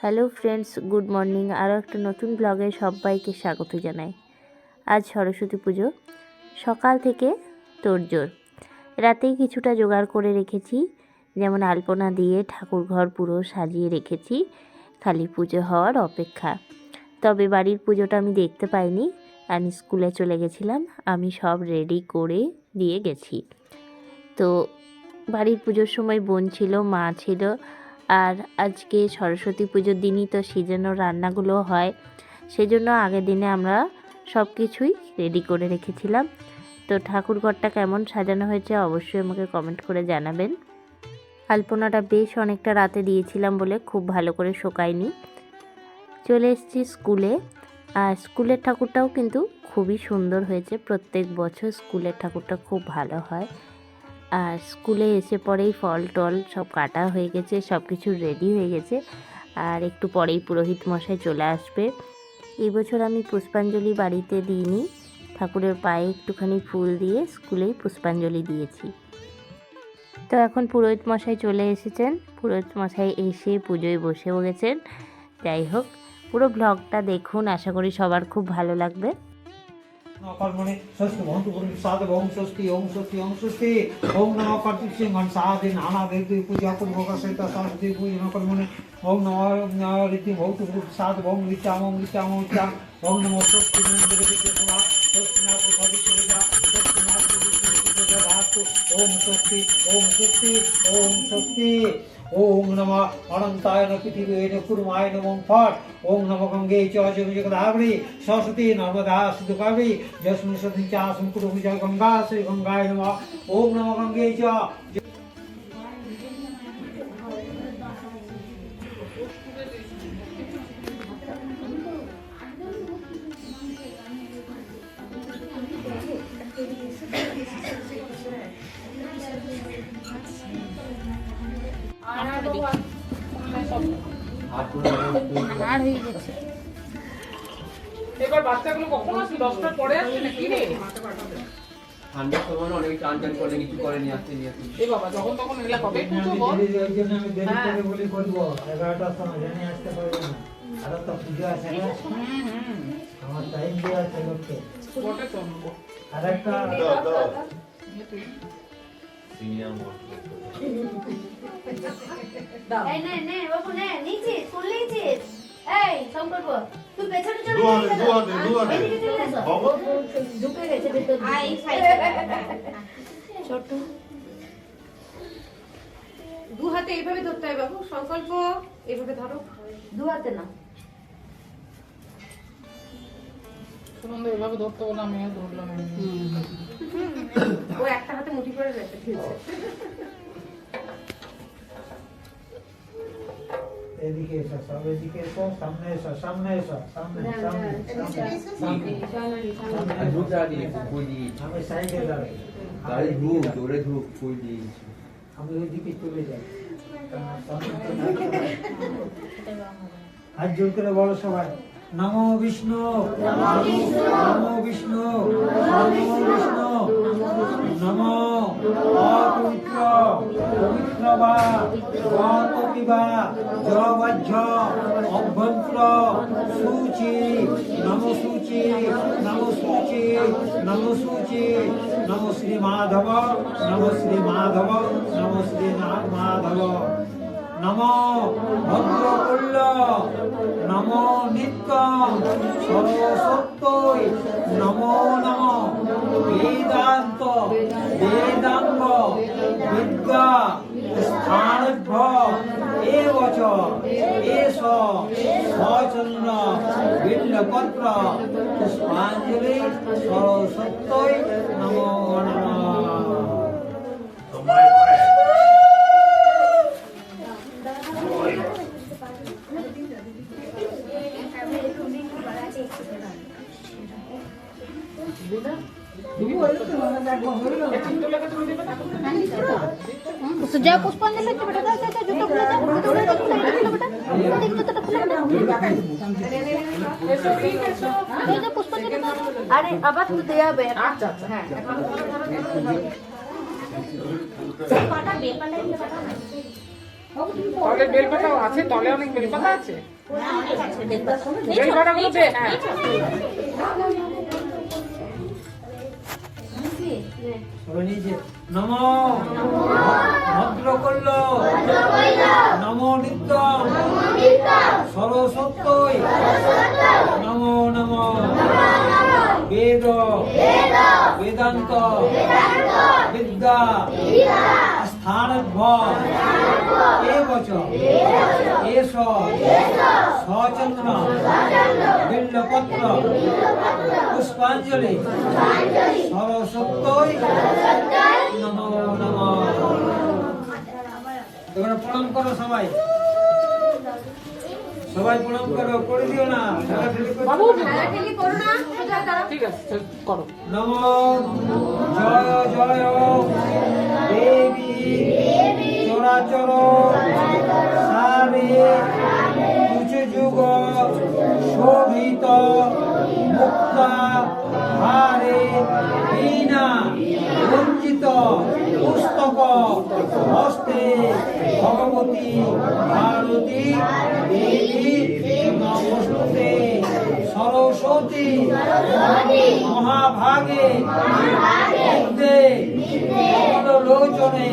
Hello friends, good morning. আরও একটা নতুন ব্লগে সবাইকে স্বাগত জানাই। আজ সরস্বতী পুজো, সকাল থেকে তোড়জোড়। রাতেই কিছুটা জোগাড় করে রেখেছি, যেমন আলপনা দিয়ে ঠাকুরঘর পুরো সাজিয়ে রেখেছি, খালি পুজো হওয়ার অপেক্ষা। তবে বাড়ির পুজোটা আমি দেখতে পাইনি, আমি স্কুলে চলে গেছিলাম। আমি সব রেডি করে দিয়ে গেছি। তো বাড়ির পুজোর সময় বোন ছিল, মা ছিল, আর আজকে সরস্বতী পুজোর দিনই তো সেজন্য রান্নাগুলো হয়, সেজন্য আগের দিনে আমরা সব কিছুই রেডি করে রেখেছিলাম। তো ঠাকুরঘরটা কেমন সাজানো হয়েছে অবশ্যই আমাকে কমেন্ট করে জানাবেন। আলপনাটা বেশ অনেকটা রাতে দিয়েছিলাম বলে খুব ভালো করে শোকায়নি। চলে এসেছি স্কুলে, আর স্কুলের ঠাকুরটাও কিন্তু খুবই সুন্দর হয়েছে। প্রত্যেক বছর স্কুলের ঠাকুরটা খুব ভালো হয়। আর স্কুলে এসে পরেই ফল টল সব কাটা হয়ে গেছে, সব কিছু রেডি হয়ে গেছে। আর একটু পরেই পুরোহিত মশাই চলে আসবে। এই বছর আমি পুষ্পাঞ্জলি বাড়িতে দিইনি, ঠাকুরের পায়ে একটুখানি ফুল দিয়ে স্কুলেই পুষ্পাঞ্জলি দিয়েছি। তো এখন পুরোহিত মশাই চলে এসেছেন। পুরোহিত মশাই এসে পুজোয় বসেও গেছেন। যাই হোক, পুরো ব্লগটা দেখুন, আশা করি সবার খুব ভালো লাগবে। कर्मणि स्वस्ति भवन्तु पुरुषाद ओम स्वस्ति ओम स्वस्ति ओम स्वस्ति ओम नमः कर्तृ मनसादि नाना देवी पूजा पूर्वक सहित सरस्वती पूजन कर्मणि ओम नमः रीति भवन्तु पुरुषाद ओम विचाम ओम विचाम ओम नमो स्वस्ति नमः स्वस्ति नाथ भविष्यदा स्वस्ति नाथ ओम स्वस्ति ओम स्वस्ति ओम स्वस्ति ओम नमः अनंताय न पृथिवी न कुर्माय नमः फट ओम नमः गंगे च जगदावरी सरस्वती नर्मदा सिद्धकावी जस्मिन् सति च संकुल जय गंगा श्री गंगाय नमः ओम नमः गंगे च এবার বাচ্চাগুলো কখন আসছে? 10টার পরে আসছে নাকি রে? ঠান্ডার সময় অনেক চান টান করে কিছু করে নিয়ে আসতে এ বাবা, যখন তখন এলা কবে পুজো বল? আমি দেরি করে বলি করব 11টার সময় জানি আসতে পারবো না। আর তো পুজো আছে না, আমার টাইম দেওয়া আছে লোককে। বটে তো। আরেকটা এই নে বাবু নে, নিচে ফুল নিচে। এই সংকল্প তুই পেছনে চলে দুয়ারে এদিকে চলে এসো। বাবা ঢুকে গেছে ভিতর। আই সাইড ছোট দু হাতে এইভাবে ধরতে হয় বাবু। সংকল্প এইভাবে ধরো, দু হাতে না। সুনন্দ এভাবে ধরতে বলে আমিও ধরলাম। ও একটা হাতে মুঠি করে রেখে দিয়েছে। এদিকে এসো, সব এদিকে এসো, সামনে এসো, সামনে এসো, সামনে সামনে আমি সাইডে দাঁড়াই, আমি ওইদিকে চলে যাই। হাত জোর করে বলো সবাই, নমো বিষ্ণু নমো বিষ্ণু নমো বিষ্ণু নমো অপবিত্র পবিত্র বা গতপিবা জগজ্জ অভ্যন্ত্র সূচি নমো সূচি নমো সূচি নমো সূচি নমো শ্রী মাধব নমো শ্রী মাধব নমো শ্রী মাধব নমো ভদ্রকুল্ল নমো নিত্যম সরস্বত্যই নমো নমো বেদান্ত বেদাঙ্গ বিদ্যা স্থানভ্য এবচ এষ সচন্দ্র বিল্লপত্র পুষ্পাঞ্জলি সরস্বত্যই নমো নমঃ। তো যা পুষ্পাঞ্জলি একটু বেটা দাও, দাও জুতো খুলে দাও, জুতো খুলে দাও, বেটা দেখ জুতোটা খুলে দাও। এসো ঠিক এসো। এই যে পুষ্পাঞ্জলি দাও। আরে আবার তুই দেয়া হবে। আচ্ছা আচ্ছা, হ্যাঁ এখন পাটা বেপালা এনে পাটা না। তলে বেলপাতা আছে, তলে অনেক বেলপাতা আছে। বেলপাতাগুলো দে, হ্যাঁ। সবাই নিয়েছে। নমো ভদ্রকল্য নমো নিত্যম সরস্বত্যই নমো নমো বেদ বেদান্ত বিদ্যা স্থানভ্য এবচ এষ সচন্দ্র বিল্লপত্র পুষ্পাঞ্জলি সরস্বত্যই নমো নমো। এবারে প্রণাম করো সবাই, সবাই প্রণাম করো, করে দিও না বাবু, ঠেলি করো না, সোজা দাঁড়াও। ঠিক আছে, করো। নমো জয় জয় দেবী চরাচর সারে তুচে যুগ শোভিত মুক্তা হারে বীণা রঞ্জিত পুস্তক হস্তে ভগবতী ভারতী দেবী নমস্তে সরস্বতী মহাভাগে বিদ্যে লোচনে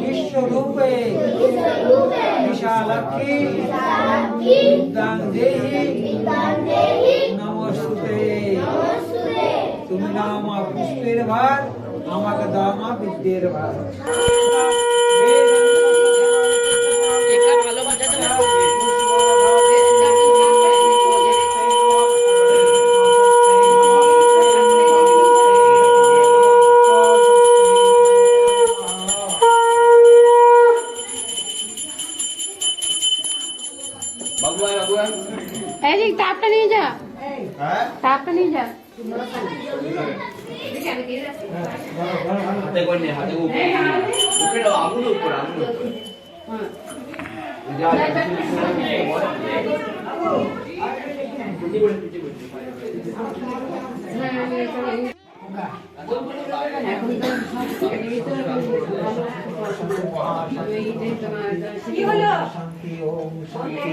বিশ্বরূপে বিশালাক্ষী বিদ্যাং দেহি নমস্তে। তুমি নাও মা পুষ্পের ভার, আমাকে দাও মা বিদ্যের ভার। এটা ভালো বাজাতে পারো। বাবু আয়, বাবু আয়। এই যে তাপটা নিয়ে যা, তাপটা নিয়ে যা। হাতে করে নে, হাতে উপরে উপরে দাও, আঙুল উপরে, আঙুল উপরে। যা, যা, পিটি করে, পিটি করে। কি হলো? শান্তি ওম শান্তি।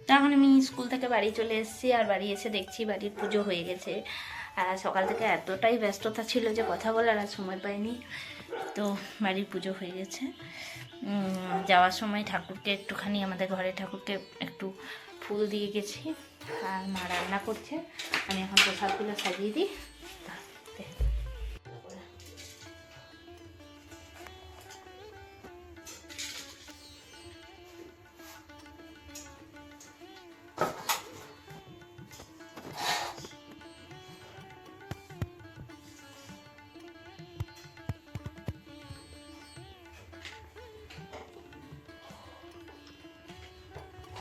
তখন আমি স্কুল থেকে বাড়ি চলে এসেছি, আর বাড়ি এসে দেখছি বাড়ির পুজো হয়ে গেছে। আর সকাল থেকে এতটাই ব্যস্ততা ছিল যে কথা বলার আর সময় পাইনি। তো বাড়ির পুজো হয়ে গেছে। যাওয়ার সময় ঠাকুরকে একটুখানি, আমাদের ঘরে ঠাকুরকে একটু ফুল দিয়ে গেছি। আর মা রান্না করছে, আমি এখন প্রসাদগুলো সাজিয়ে দিই।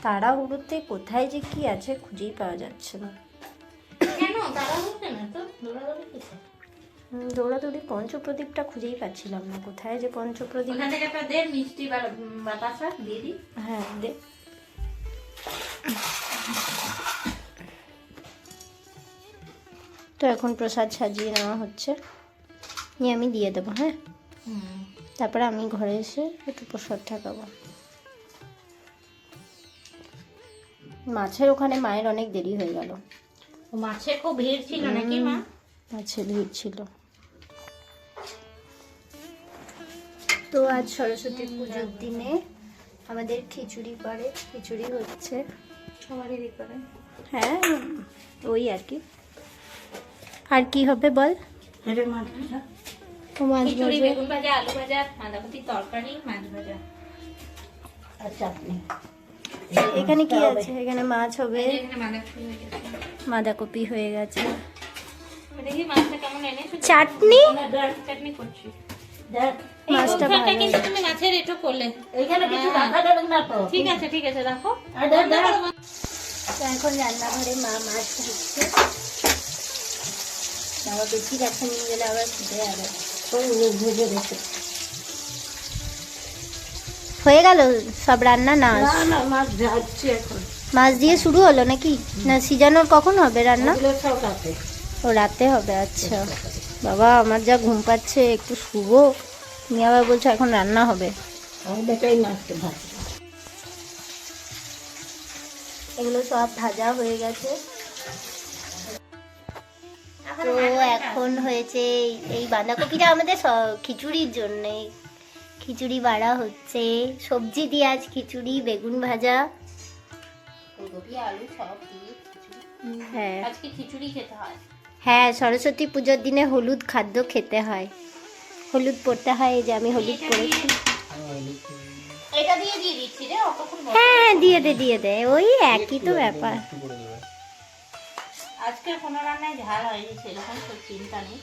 তাড়াহুড়োতে কোথায় যে কি আছে খুঁজেই পাওয়া যাচ্ছে না। কেন তাড়াহুড়ো না তো, দৌড়াদৌড়ি কিসে? দৌড়াদৌড়ি পঞ্চপ্রদীপটা খুঁজেই পাচ্ছিলাম না, কোথায় যে পঞ্চপ্রদীপ। ওখান থেকে একটা দে মিষ্টি বাতাসা দিয়ে দি। হ্যাঁ দে। তো এখন প্রসাদ সাজিয়ে নেওয়া হচ্ছে, নিয়ে আমি দিয়ে দেবো। হ্যাঁ, তারপরে আমি ঘরে এসে একটু প্রসাদ ঠাকাবো। মাছের ওখানে মায়ের অনেক দেরি হয়ে গেল। মাছের খুব ভিড় ছিল নাকি মা? মাছের ভিড় ছিল। তো আজ সরস্বতী পুজোর দিনে আমাদের খিচুড়ি করে, খিচুড়ি হচ্ছে সবারই করে। হ্যাঁ ওই আর কি। আর কি হবে বল? মাছ ভাজা, ও মাছ খিচুড়ি, ভাজা, বেগুন ভাজা, আলু ভাজা, বাঁধাকপির তরকারি, মাছ ভাজা আর চাটনি। এখানে কি আছে? এখানে মাছ হবে, এখানে বাঁধাকপি হয়ে গেছে। বাঁধাকপি হয়ে গেছে, দেখি মাছটা কেমন এনেছো। চাটনি, চাটনি করছি। মাছটা ভালো। কিন্তু তুমি মাছের এটো করলে এইখানে কিছু রাখা যাবে না তো। ঠিক আছে, ঠিক আছে, রাখো। তো এখন রান্নাঘরে মা মাছ ভাজছে। আবার বেশি কাছে নিয়ে গেলে আবার ফুটে যাবে। ভেজে রেখে হয়ে গেল সব রান্না? না না মাছ ভাজছি এখন। মাছ দিয়ে শুরু হলো নাকি, না সিজানোর কখন হবে রান্না? ও রাতে হবে, আচ্ছা। বাবা আমার যা ঘুম পাচ্ছে, একটু শুবো, তুমি আবার বলছো এখন রান্না হবে। এগুলো সব ভাজা হয়ে গেছে। তো এখন হয়েছে এই বাঁধাকপিটা আমাদের খিচুড়ির জন্যে, খিচুড়ি বাড়া হচ্ছে, সবজি দিয়ে আজ খিচুড়ি, বেগুন ভাজা। ফুলকপি আলু সব দিয়ে খিচুড়ি। হ্যাঁ আজকে খিচুড়ি খেতে হয়। হ্যাঁ, সরস্বতী পুজোর দিনে হলুদ খাদ্য খেতে হয়, হলুদ পড়তে হয়। এই যে আমি হলুদ পরেছি। এটা দিয়ে দিচ্ছি রে, অতক্ষণ হ্যাঁ দিয়ে দে, ওই একই তো ব্যাপার। আজকে কোনো রান্নায় ঝাল হয়নি, সেরকম তো চিন্তা নেই,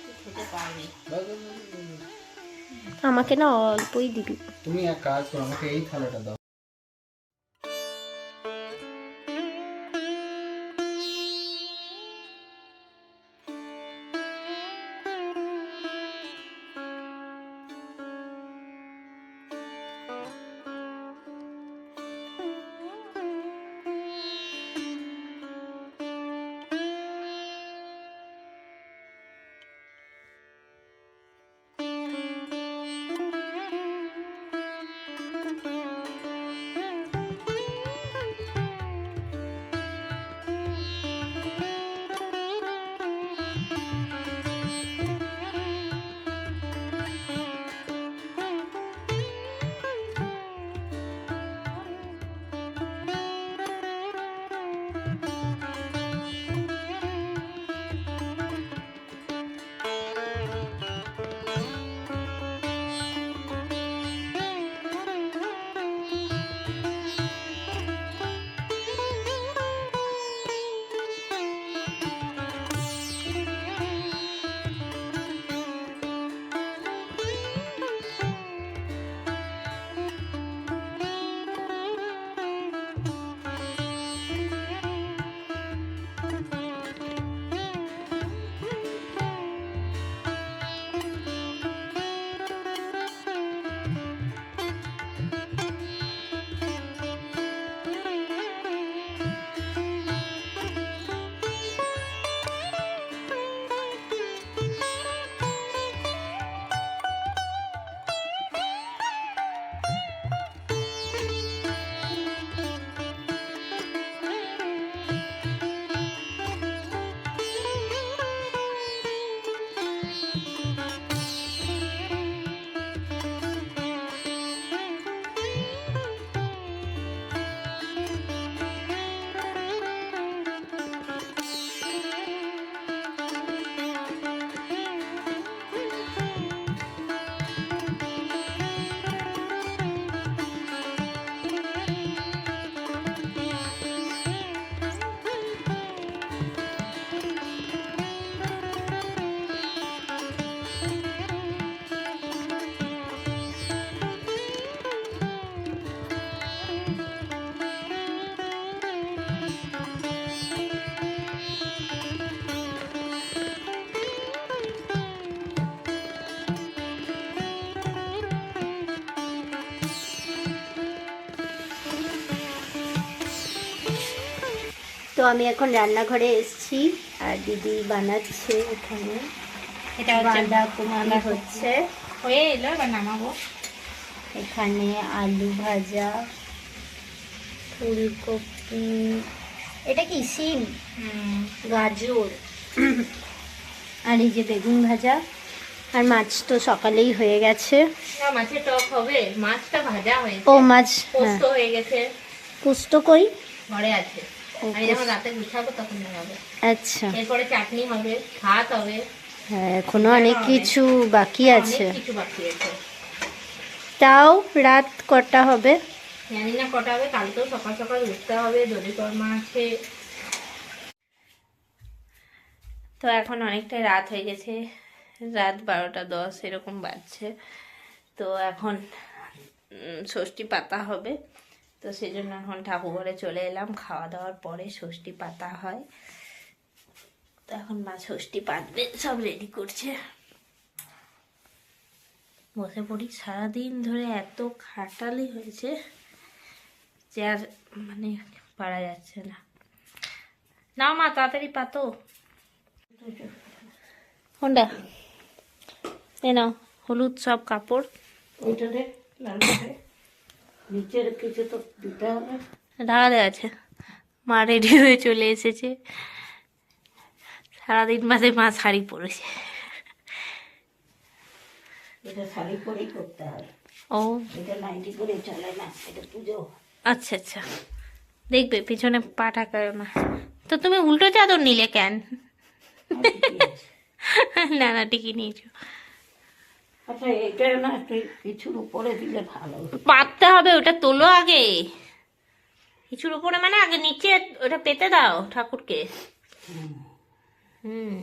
তুই খেতে পারবি। আমাকে না অল্পই দিবি। তুমি এক কাজ করো, আমাকে এই থালাটা দাও। তো আমি এখন রান্নাঘরে এসেছি আর দিদি বানাচ্ছে এখানে, এটা হচ্ছে বাঁধাকপি হচ্ছে, হয়ে এলো, এবার নামাবো। এখানে আলু ভাজা, ফুলকপি, এটা কি সিম, গাজর, আর এই যে বেগুন ভাজা, আর মাছ তো সকালেই হয়ে গেছে। না, মাছের টক হবে, মাছটা ভাজা হয়েছে। ও মাছ, পোস্ত হ্যাঁ হয়ে গেছে, পোস্ত কই? ঘরে আছে, আমি যখন রাতে গুছাবো তখন হবে। আচ্ছা, এরপরে চাটনি হবে, ভাত হবে, হ্যাঁ এখনো অনেক কিছু বাকি আছে। অনেক কিছু বাকি আছে। তাও রাত কটা হবে? জানি না কটা হবে, কালকেও সকাল সকাল উঠতে হবে, দড়ি কর্মা আছে। তো এখন অনেকটাই রাত হয়ে গেছে, রাত 12টা 10 এরকম বাজছে। তো এখন ষষ্ঠী পাতা হবে, তো সেই জন্য এখন ঠাকুরঘরে চলে এলাম। খাওয়া দাওয়ার পরে ষষ্ঠী পাতা হয়, তো এখন মা ষষ্ঠী পাতবে, সব রেডি করছে। বসে পড়ি, সারাদিন ধরে এত খাটালি হয়েছে যে আর মানে পারা যাচ্ছে না। নাও মা তাড়াতাড়ি পাতো। কোনটা? এ নাও হলুদ সব কাপড়। ওইটাতে লালটাতে নিচের কিছু তো দিতে হবে। ঢাকা দেওয়া আছে। মা রেডি হয়ে চলে এসেছে। সারাদিন বাদে মা শাড়ি পরেছে। এটা শাড়ি পরেই করতে হবে, ও এটা নাইটি করে চলে না, এটা পুজো। আচ্ছা আচ্ছা, দেখবে পিছনে পা ঠাকায় না। তো তুমি উল্টো চাদর নিলে কেন? না না ঠিকই নিয়েছো। আচ্ছা এটা না তুই কিছুর উপরে দিলে ভালো। পাততে হবে, ওটা তোলো আগে। কিছুর উপরে মানে আগে নিচে ওটা পেতে দাও ঠাকুরকে। হুম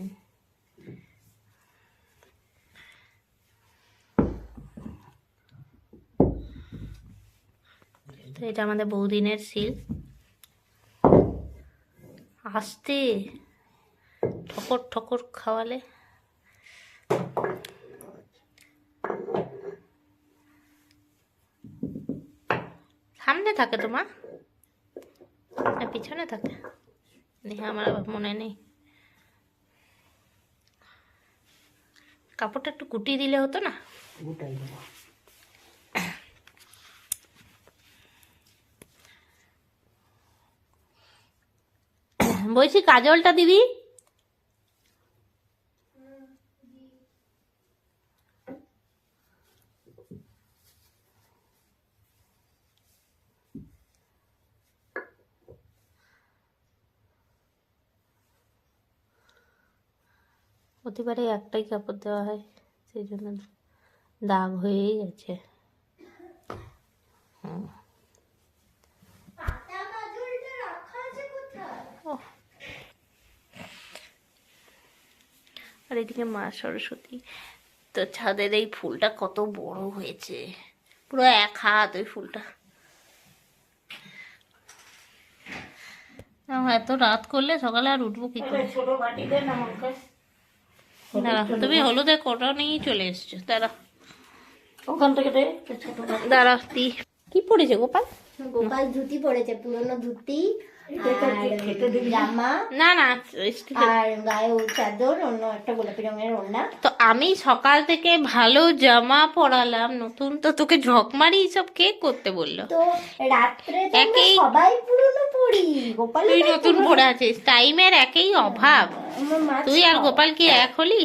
তো এটা আমাদের বহুদিনের সিল। আস্তে ঠকর ঠকর খাওয়ালে। সামনে থাকে তোমার না পিছনে থাকে? দেখে আমার আবার মনে নেই। কাপড়টা একটু গুটিয়ে দিলে হতো না? গোটাই দেবো। বলছি কাজলটা দিবি? প্রতিবারে একটাই কাপড় দেওয়া হয়, সেই জন্য দাগ হয়েই গেছে। আর এদিকে মা সরস্বতী। তো ছাদের এই ফুলটা কত বড় হয়েছে, পুরো 1 হাত ওই ফুলটা। এত রাত করলে সকালে আর উঠবো কি করে? ছোট বাটি দেন আমাকে। দাঁড়া, তুমি হলুদের কোটা নিয়েই চলে এসছো। দাঁড়া ওখান থেকে দে ছোট বাটি। দাঁড়া দি কি পড়েছে গোপাল? গোপাল ধুতি পরেছে, পুরনো ধুতি খেতে দিবি না? জামা না না আর গায়ে চাদর, অন্য একটা গোলাপি রঙের ওড়না। তো আমি সকাল থেকে ভালো জামা পরালাম নতুন, তো তোকে ঝকমারি সব কে করতে বললো? তো রাত্রে তো আমরা একেই- সবাই পুরনো পরি, গোপাল তুই নতুন পরে আছিস, টাইমের একেই অভাব। তুই আর গোপাল কি এক হলি?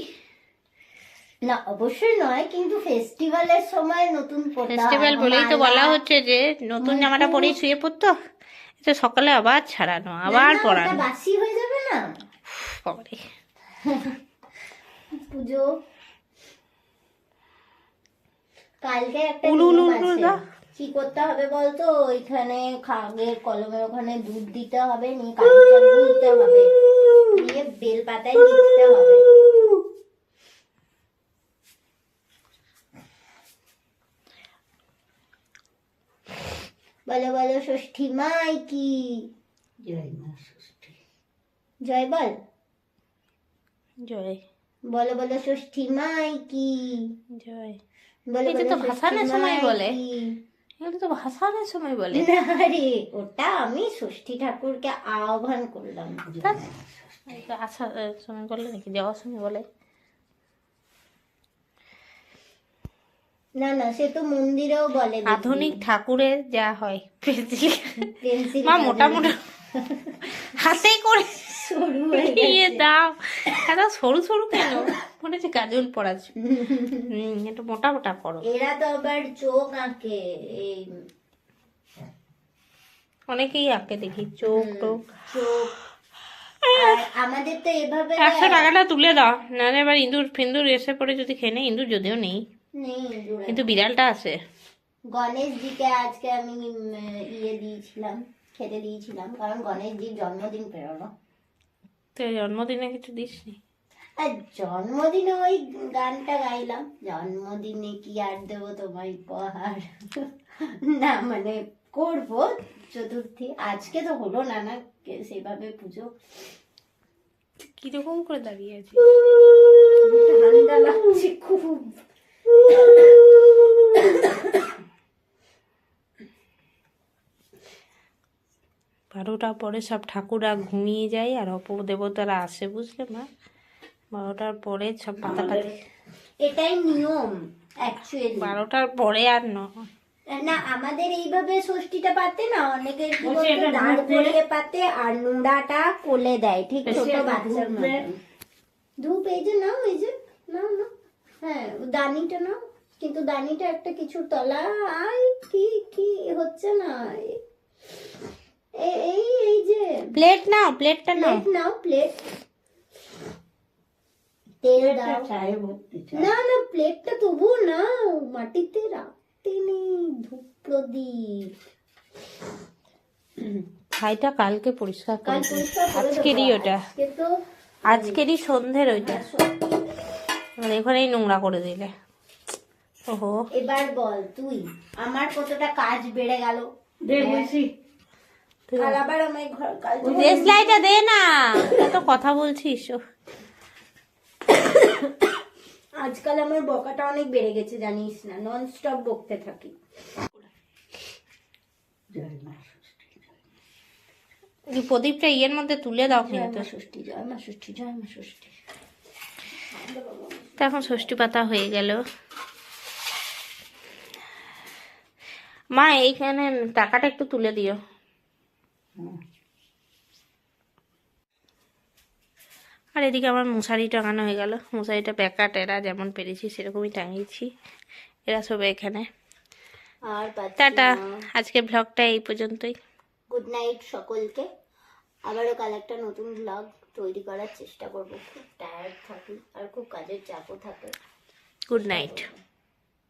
না অবশ্যই নয়, কিন্তু ফেস্টিভ্যালের সময় নতুন পরতে হয়। ফেস্টিভ্যাল বলেই তো মালা- বলা হচ্ছে যে নতুন জামাটা পরেই শুয়ে পড়তো, এটা সকালে আবার ছাড়ানো, না, আবার না, পরানো। ওটা বাসি হয়ে যাবে না বাবারে। পুজো। কালকে একটা উলু উলু নিয়ম উলু আছে। দা। কি করতে হবে বলতো? ওইখানে খাগের কলমের ওখানে দুধ দিতে হবে, নিয়ে কাঠিটা গুলতে হবে, নিয়ে বেল পাতায় লিখতে হবে। বলো বলো ষষ্ঠী মাই কি জয় মা ষষ্ঠী। জয় বল। জয় বলো বলো ষষ্ঠী মাই কি জয়। বলো এটা বলো তো ষষ্ঠী ভাসানের সময় মাই বলে। কি। এগুলো তো ভাসানের সময় বলে। না রে, ওটা আমি ষষ্ঠী ঠাকুরকে আহ্বান করলাম। আচ্ছা সময় বলে নাকি যাওয়ার সময় বলে? না না, সে তো মন্দিরেও বলে। আধুনিক ঠাকুরের যা হয় পেন্সিল পেন্সিল মা মোটা মোটা হাতে করে সরু হয়ে দিয়ে গেছে। দাও। এত সরু সরু কেন? মনে হচ্ছে কাজল পড়াচ্ছে। একটু মোটা মোটা করো। এরা তো আবার চোখ আঁকে, এই অনেকেই আঁকে দেখি চোখ টোক। চোখ। আর আমাদের তো এভাবে 100 টাকাটা তুলে দাও, নাহলে এবার ইঁদুর ফিন্দুর এসে পড়ে যদি খেয়ে নেই। ইঁদুর যদিও নেই, নেই জোড়া। কিন্তু বিড়ালটা আছে। গণেশজিকে আজকে আমি ইয়ে দিয়েছিলাম, খেতে দিয়েছিলাম, কারণ গণেশজির জন্মদিন পেরোনো। তো জন্মদিনে কিছু দিসনি? আর জন্মদিনে ওই গানটা গাইলাম, জন্মদিনে কি আর দেবো তোমায় উপহার। না মানে করবো চতুর্থী, আজকে তো হলো না না সেভাবে পুজো। কিরকম করে দাঁড়িয়ে আছে? ঠান্ডা লাগছে খুব। ভালো 12টার পরে সব ঠাকুররা ঘুমিয়ে যায় আর অপর দেবতারা আসে, বুঝলে মা? 12টার পরে সব পাতা পাতি, এটাই নিয়ম অ্যাকচুয়ালি। 12টার পরে আর না আমাদের এইভাবে ষষ্ঠীটা পাতে না, অনেকে কি বলছি করতো, এটা দাঁড় ধূপ করিয়ে পাতে আর নোড়াটা কোলে দেয়, ঠিক ছোট বাচ্চার মতন। ধূপ এই যে নাও, এই যে নাও না, হ্যাঁ দানিটা নাও, কিন্তু দানিটা একটা কিছু তলা আই কি কি হচ্ছে না, এই এই যে প্লেট নাও, প্লেটটা নাও। প্লেট নাও, প্লেট তেল দাও। চায়ে ভক্তি চাই। না না প্লেটটা তবুও নাও, মাটিতে রাখতে নেই, ধূপ প্রদীপ ছাইটা কালকে পরিষ্কার কাল করে পরিষ্কার করে দেবো। আজকেরই ওটা, আজকে তো আজকেরই সন্ধ্যের ওইটা, মানে এখানেই নোংরা করে দিলে। ওহো, এবার বল তুই, আমার কতটা কাজ বেড়ে গেল, দে বলছি আর আবার আমার ঘর কাল দেশলাইটা দে না, এত কথা বলছিস। আজকাল আমার বকাটা অনেক বেড়ে গেছে জানিস না, নন স্টপ বকতে থাকি। জয় মা ষষ্ঠী, এই প্রদীপটা ইয়ের মধ্যে তুলে দাও জয় কিন্তু। মা ষষ্ঠী, জয় মা ষষ্ঠী, জয় মা ষষ্ঠী। তো এখন ষষ্ঠী পাতা হয়ে গেল। মা এইখানে টাকাটা একটু তুলে দিও। আর এদিকে আমার মশারি টাঙানো হয়ে গেল, মশারিটা প্যাকা টেরা যেমন পেরেছি সেরকমই টাঙিয়েছি। এরা সব এখানে। আর টাটা, আজকে ব্লগটা এই পর্যন্তই। গুড নাইট সকলকে। আবারও কাল একটা নতুন ব্লগ তৈরি করার চেষ্টা করবো। খুব টায়ার্ড থাকি আর খুব কাজের চাপও থাকে। Good night.